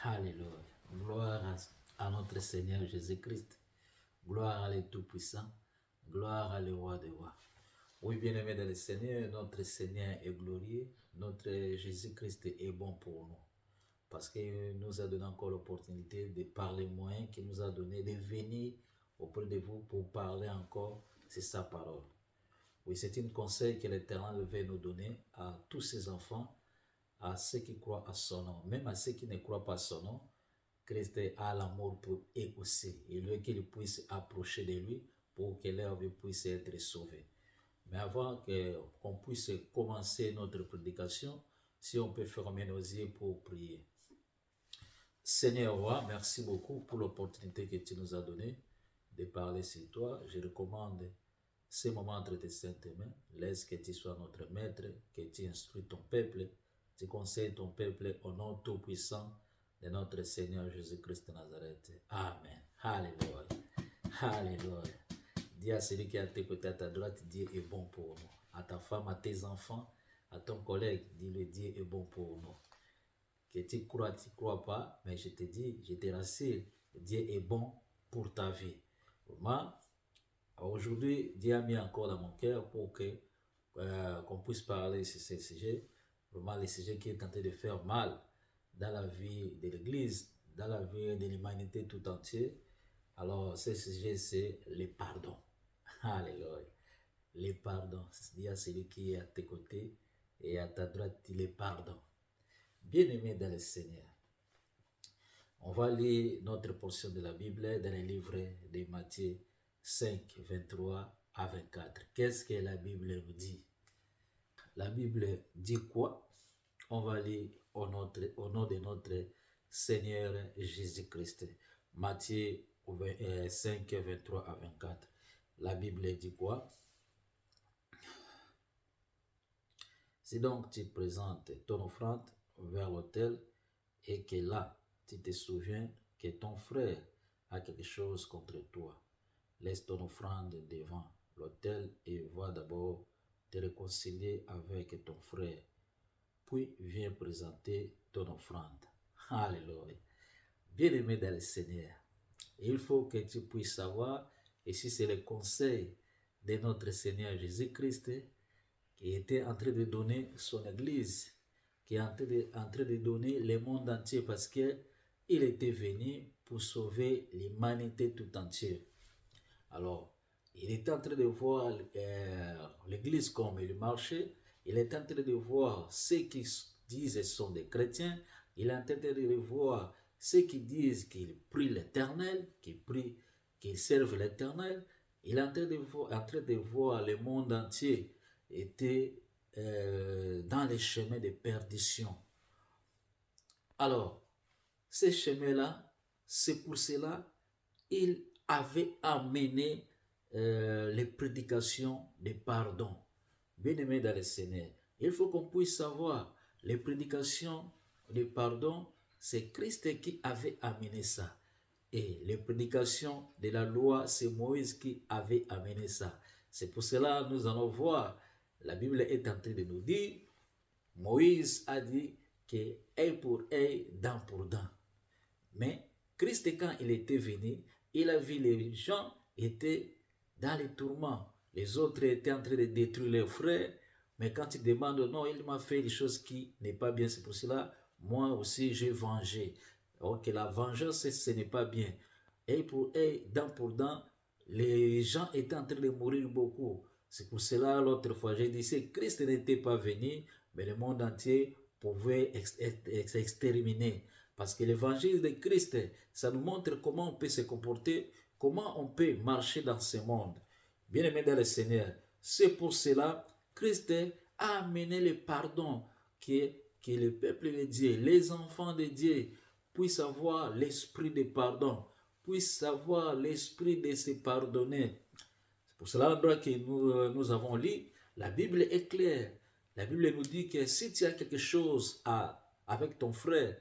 Alléluia. Gloire à notre Seigneur Jésus-Christ. Gloire à l'Étoupe-Puissant. Gloire à le Roi des Rois. Oui, bien-aimés dans le Seigneur, notre Seigneur est glorieux. Notre Jésus-Christ est bon pour nous. Parce qu'il nous a donné encore l'opportunité de parler moins, qu'il nous a donné de venir auprès de vous pour parler encore, c'est sa parole. Oui, c'est un conseil que l'Éternel veut nous donner à tous ses enfants, à ceux qui croient à son nom, même à ceux qui ne croient pas à son nom. Christ a l'amour pour eux aussi. Il veut qu'ils puissent approcher de lui pour que leur vie puisse être sauvée. Mais avant qu'on puisse commencer notre prédication, si on peut fermer nos yeux pour prier. Seigneur roi, merci beaucoup pour l'opportunité que tu nous as donnée de parler sur toi. Je recommande ces moments entre tes saintes mains. Laisse que tu sois notre maître, que tu instruis ton peuple, tu conseilles ton peuple au nom tout-puissant de notre Seigneur Jésus-Christ de Nazareth. Amen. Alléluia. Alléluia. Dis à celui qui est à tes côtés, à ta droite, Dieu est bon pour nous. À ta femme, à tes enfants, à ton collègue, dis-le, Dieu est bon pour nous. Que tu crois pas, mais je te dis, je te rassure, Dieu est bon pour ta vie. Moi, aujourd'hui, Dieu a mis encore dans mon cœur pour qu'on puisse parler sur ces sujets, vraiment les sujets qui est en train de faire mal dans la vie de l'Église, dans la vie de l'humanité tout entière. Alors, ce sujet, c'est le pardon. Alléluia. Le pardon. C'est-à-dire celui qui est à tes côtés et à ta droite, il est pardon. Bien-aimés dans le Seigneur, on va lire notre portion de la Bible dans le livre de Matthieu 5, 23 à 24. Qu'est-ce que la Bible nous dit? La Bible dit quoi? On va lire au nom de notre Seigneur Jésus-Christ. Matthieu 5, 23 à 24. La Bible dit quoi? Si donc tu présentes ton offrande vers l'autel et que là, tu te souviens que ton frère a quelque chose contre toi, laisse ton offrande devant l'autel et va d'abord te réconcilier avec ton frère. Puis viens présenter ton offrande. Alléluia. Bien-aimé dans le Seigneur, il faut que tu puisses savoir, et si c'est le conseil de notre Seigneur Jésus-Christ, qui était en train de donner son Église, qui est en train de donner le monde entier parce qu'il était venu pour sauver l'humanité tout entière. Alors, il était en train de voir l'Église comme il marchait, il est en train de voir ceux qui disent sont des chrétiens, il est en train de voir ceux qui disent qu'ils prient l'Éternel, qu'ils servent l'Éternel, il est en train de voir le monde entier était dans les chemins de perdition. Alors, ces chemins-là, c'est pour cela il avait amené les prédications de pardon. Bien-aimés dans le Seigneur, il faut qu'on puisse savoir, les prédications de pardon, c'est Christ qui avait amené ça. Et les prédications de la loi, c'est Moïse qui avait amené ça. C'est pour cela que nous allons voir, la Bible est en train de nous dire, Moïse a dit que œil pour œil, dent pour dent. Mais Christ, quand il était venu, il a vu les gens étaient dans les tourments. Les autres étaient en train de détruire leurs frères. Mais quand ils demandent, non, il m'a fait des choses qui n'est pas bien. C'est pour cela, moi aussi, j'ai vengé. Donc la vengeance, ce n'est pas bien. Œil pour œil, dent pour dent, les gens étaient en train de mourir beaucoup. C'est pour cela, l'autre fois, j'ai dit, si Christ n'était pas venu, mais le monde entier pouvait être exterminé. Parce que l'évangile de Christ, ça nous montre comment on peut se comporter, comment on peut marcher dans ce monde. Bien-aimé dans le Seigneur, c'est pour cela que Christ a amené le pardon, que le peuple de Dieu, les enfants de Dieu, puissent avoir l'esprit de pardon, puissent avoir l'esprit de se pardonner. C'est pour cela que nous avons lu, la Bible est claire. La Bible nous dit que si tu as quelque chose avec ton frère,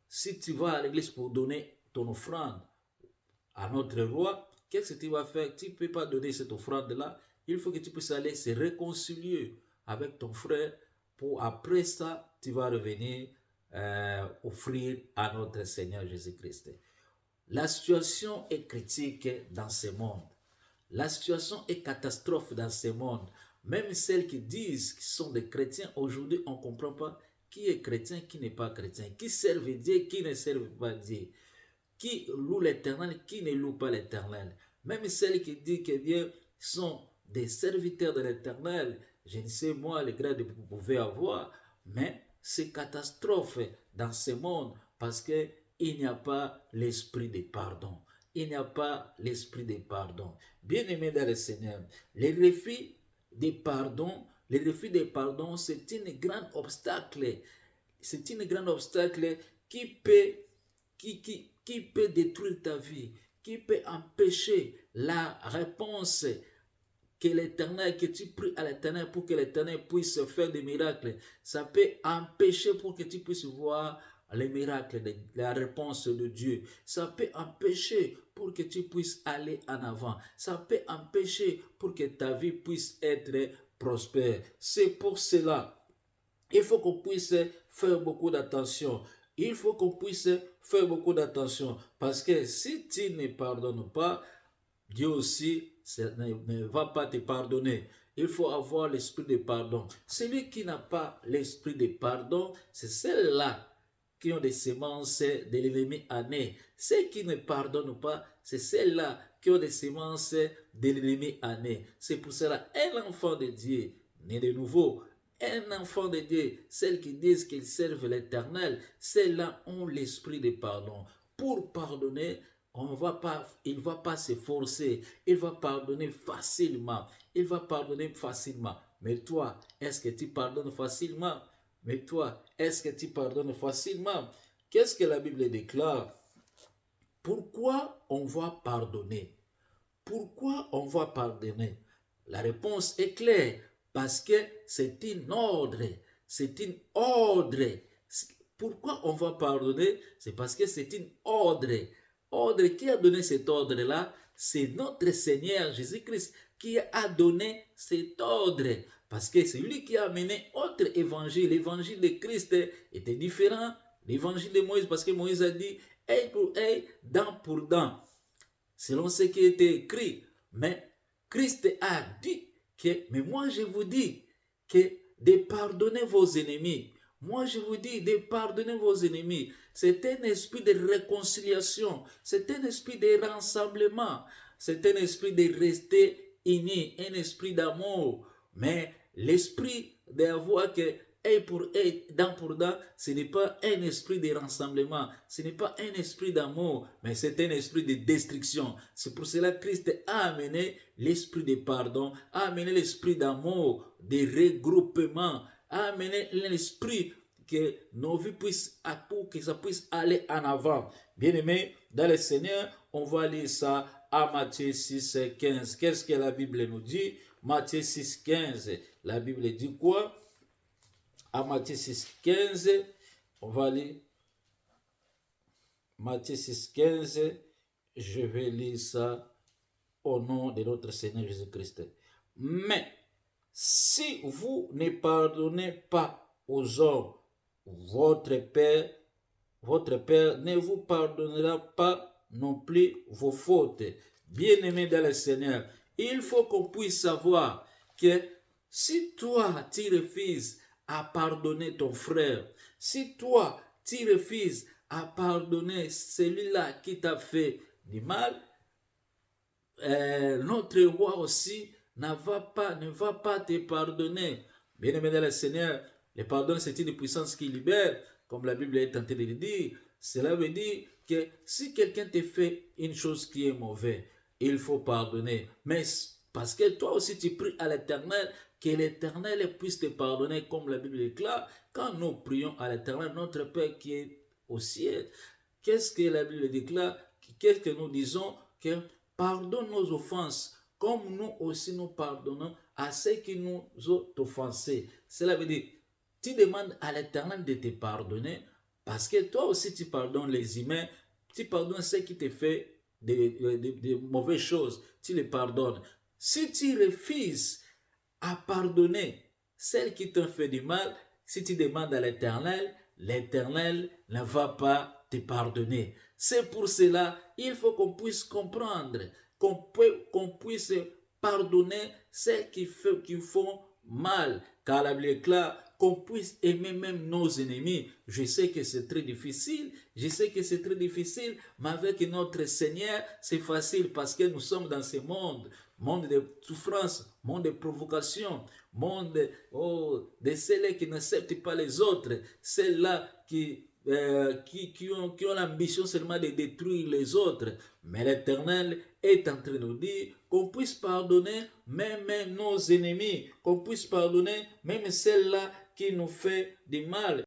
si tu vas à l'église pour donner ton offrande à notre roi, qu'est-ce que tu vas faire? Tu ne peux pas donner cette offrande-là. Il faut que tu puisses aller se réconcilier avec ton frère. Pour après ça, tu vas revenir offrir à notre Seigneur Jésus-Christ. La situation est critique dans ce monde. La situation est catastrophe dans ce monde. Même celles qui disent qu'ils sont des chrétiens, aujourd'hui, on ne comprend pas qui est chrétien, qui n'est pas chrétien, qui servent Dieu, qui ne servent pas Dieu, qui loue l'Éternel, qui ne loue pas l'Éternel. Même celles qui disent que bien sont des serviteurs de l'Éternel, je ne sais moi le grade que vous pouvez avoir, mais c'est catastrophe dans ce monde parce qu'il n'y a pas l'esprit de pardon. Il n'y a pas l'esprit de pardon. Bien-aimés dans le Seigneur, les refus de pardon, c'est une grande obstacle. C'est une grande obstacle qui peut détruire ta vie, qui peut empêcher la réponse que l'Éternel, que tu pries à l'Éternel pour que l'Éternel puisse faire des miracles. Ça peut empêcher pour que tu puisses voir les miracles, la réponse de Dieu. Ça peut empêcher pour que tu puisses aller en avant. Ça peut empêcher pour que ta vie puisse être prospère. C'est pour cela, il faut qu'on puisse faire beaucoup d'attention. Il faut qu'on puisse faire beaucoup d'attention. Parce que si tu ne pardonnes pas, Dieu aussi ne va pas te pardonner. Il faut avoir l'esprit de pardon. Celui qui n'a pas l'esprit de pardon, c'est celle-là qui ont des semences de l'ennemi années. Ceux qui ne pardonnent pas, c'est celles-là qui ont des semences de l'ennemi années. C'est pour cela, un enfant de Dieu, né de nouveau, un enfant de Dieu, celles qui disent qu'ils servent l'Éternel, celles-là ont l'esprit de pardon. Pour pardonner, il ne va pas se forcer, il va pardonner facilement, il va pardonner facilement. Mais toi, est-ce que tu pardonnes facilement? Mais toi, est-ce que tu pardonnes facilement? Qu'est-ce que la Bible déclare? Pourquoi on va pardonner? Pourquoi on va pardonner? La réponse est claire, parce que c'est un ordre, c'est un ordre. Pourquoi on va pardonner? C'est parce que c'est un ordre. Ordre, qui a donné cet ordre-là? C'est notre Seigneur Jésus-Christ qui a donné cet ordre. Parce que c'est lui qui a amené autre évangile. L'évangile de Christ était différent de l'évangile de Moïse, parce que Moïse a dit œil pour œil, dent pour dent, selon ce qui était écrit. Mais Christ a dit que, mais moi je vous dis que de pardonner vos ennemis. Moi je vous dis de pardonner vos ennemis. C'est un esprit de réconciliation, c'est un esprit de rassemblement, c'est un esprit de rester unis, un esprit d'amour. Mais l'esprit d'avoir que œil pour œil, dent pour dent, ce n'est pas un esprit de rassemblement, ce n'est pas un esprit d'amour, mais c'est un esprit de destruction. C'est pour cela que Christ a amené l'esprit de pardon, a amené l'esprit d'amour, de regroupement, a amené l'esprit que nos vies puissent, pour que ça puisse aller en avant. Bien-aimés, dans le Seigneur, on va lire ça à Matthieu 6, 15. Qu'est-ce que la Bible nous dit? Matthieu 6, 15. La Bible dit quoi? À Matthieu 6, 15, on va lire Matthieu 6, 15. Je vais lire ça au nom de notre Seigneur Jésus-Christ. Mais si vous ne pardonnez pas aux hommes, votre Père ne vous pardonnera pas non plus vos fautes. Bien-aimés dans le Seigneur, il faut qu'on puisse savoir que si toi, tu refuses à pardonner ton frère, si toi, tu refuses à pardonner celui-là qui t'a fait du mal, notre roi aussi ne va pas te pardonner. Bien-aimé dans le Seigneur, le pardon, c'est une puissance qui libère, comme la Bible est en train de le dire. Cela veut dire que si quelqu'un te fait une chose qui est mauvaise, il faut pardonner. Mais parce que toi aussi tu pries à l'Éternel, que l'Éternel puisse te pardonner, comme la Bible déclare. Quand nous prions à l'Éternel, notre Père qui est au ciel, qu'est-ce que la Bible déclare? Qu'est-ce que nous disons? Que pardonne nos offenses, comme nous aussi nous pardonnons à ceux qui nous ont offensés. Cela veut dire, tu demandes à l'Éternel de te pardonner, parce que toi aussi tu pardonnes les humains, tu pardonnes ceux qui te font de mauvaises choses, tu les pardonnes. Si tu refuses à pardonner celles qui t'ont fait du mal, si tu demandes à l'Éternel, l'Éternel ne va pas te pardonner. C'est pour cela il faut qu'on puisse comprendre, qu'on puisse pardonner celles qui font mal. Car la Bible est claire, qu'on puisse aimer même nos ennemis. Je sais que c'est très difficile, mais avec notre Seigneur, c'est facile parce que nous sommes dans ce monde, monde de souffrance, monde de provocation, monde de celles qui n'acceptent pas les autres, celles-là qui ont l'ambition seulement de détruire les autres. Mais l'Éternel est en train de nous dire qu'on puisse pardonner même nos ennemis, qu'on puisse pardonner même celles-là qui nous fait du mal.